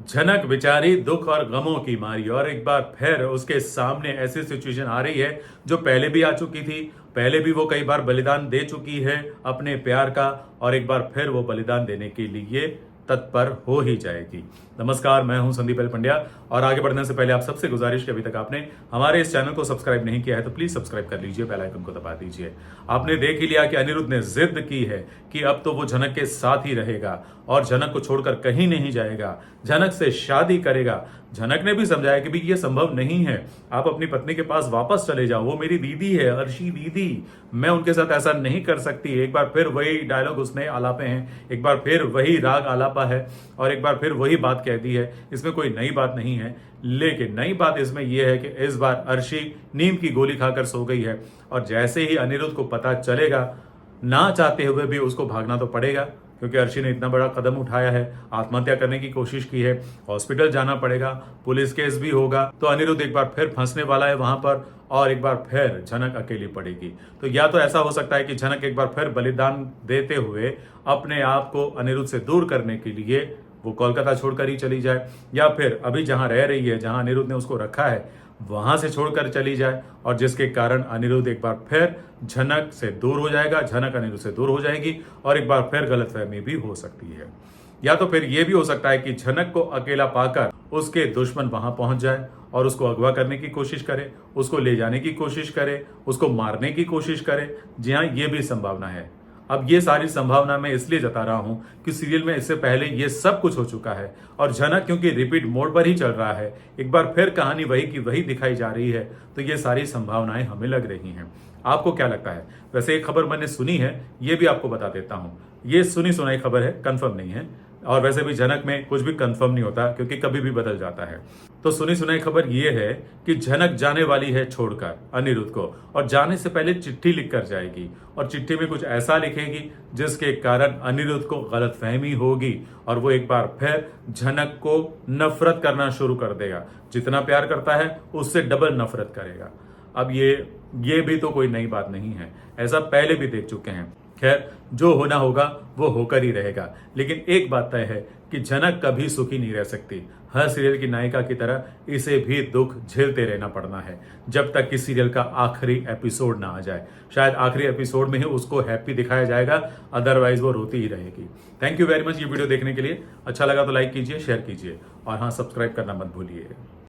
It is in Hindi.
झनक बेचारी दुख और गमों की मारी और एक बार फिर उसके सामने ऐसी सिचुएशन आ रही है जो पहले भी आ चुकी थी। पहले भी वो कई बार बलिदान दे चुकी है अपने प्यार का और एक बार फिर वो बलिदान देने के लिए तत्पर हो ही जाएगी। नमस्कार, मैं हूं संदीप एल पंड्या और आगे बढ़ने से पहले आप सबसे गुजारिश कि अभी तक आपने हमारे इस चैनल को सब्सक्राइब नहीं किया है तो प्लीज सब्सक्राइब कर लीजिए, बेल आइकन को दबा दीजिए। आपने देख ही लिया कि अनिरुद्ध ने जिद की है कि अब तो वो झनक के साथ ही रहेगा और झनक को छोड़कर कहीं नहीं जाएगा, झनक से शादी करेगा। झनक ने भी समझाया कि भी ये संभव नहीं है, आप अपनी पत्नी के पास वापस चले जाओ, वो मेरी दीदी है, अर्शी दीदी, मैं उनके साथ ऐसा नहीं कर सकती। एक बार फिर वही डायलॉग उसने आलापे हैं, एक बार फिर वही राग आलापा है और एक बार फिर वही बात कह दी है। इसमें कोई नई बात नहीं है, लेकिन नई बात इसमें यह है कि इस बार अर्शी नींद की गोली खाकर सो गई है और जैसे ही अनिरुद्ध को पता चलेगा, ना चाहते हुए भी उसको भागना तो पड़ेगा क्योंकि अर्शी ने इतना बड़ा कदम उठाया है, आत्महत्या करने की कोशिश की है, हॉस्पिटल जाना पड़ेगा, पुलिस केस भी होगा, तो अनिरुद्ध एक बार फिर फंसने वाला है वहां पर और एक बार फिर झनक अकेली पड़ेगी। तो या तो ऐसा हो सकता है कि झनक एक बार फिर बलिदान देते हुए अपने आप को अनिरुद्ध से दूर करने के लिए वो कोलकाता छोड़कर ही चली जाए, या फिर अभी जहां रह रही है, जहां अनिरुद्ध ने उसको रखा है, वहां से छोड़कर चली जाए और जिसके कारण अनिरुद्ध एक बार फिर झनक से दूर हो जाएगा, झनक अनिरुद्ध से दूर हो जाएगी और एक बार फिर गलतफहमी भी हो सकती है। या तो फिर यह भी हो सकता है कि झनक को अकेला पाकर उसके दुश्मन वहां पहुंच जाए और उसको अगवा करने की कोशिश करे, उसको ले जाने की कोशिश करे, उसको मारने की कोशिश करे। जी हाँ, ये भी संभावना है। अब ये सारी संभावना मैं इसलिए जता रहा हूं कि सीरियल में इससे पहले ये सब कुछ हो चुका है और झनक क्योंकि रिपीट मोड पर ही चल रहा है, एक बार फिर कहानी वही की वही दिखाई जा रही है, तो ये सारी संभावनाएं हमें लग रही हैं। आपको क्या लगता है? वैसे एक खबर मैंने सुनी है, ये भी आपको बता देता हूं। ये सुनी सुनाई खबर है, कंफर्म नहीं है, और वैसे भी झनक में कुछ भी कंफर्म नहीं होता क्योंकि कभी भी बदल जाता है। तो सुनी सुनाई खबर ये है कि झनक जाने वाली है छोड़कर अनिरुद्ध को और जाने से पहले चिट्ठी लिखकर जाएगी और चिट्ठी में कुछ ऐसा लिखेगी जिसके कारण अनिरुद्ध को गलतफहमी होगी और वो एक बार फिर झनक को नफरत करना शुरू कर देगा। जितना प्यार करता है उससे डबल नफरत करेगा। अब ये भी तो कोई नई बात नहीं है, ऐसा पहले भी देख चुके हैं। खैर, जो होना होगा वो होकर ही रहेगा, लेकिन एक बात तय है कि झनक कभी सुखी नहीं रह सकती। हर सीरियल की नायिका की तरह इसे भी दुख झेलते रहना पड़ना है जब तक कि सीरियल का आखिरी एपिसोड ना आ जाए। शायद आखिरी एपिसोड में ही उसको हैप्पी दिखाया जाएगा, अदरवाइज वो रोती ही रहेगी। थैंक यू वेरी मच ये वीडियो देखने के लिए। अच्छा लगा तो लाइक कीजिए, शेयर कीजिए और हाँ, सब्सक्राइब करना मत भूलिए।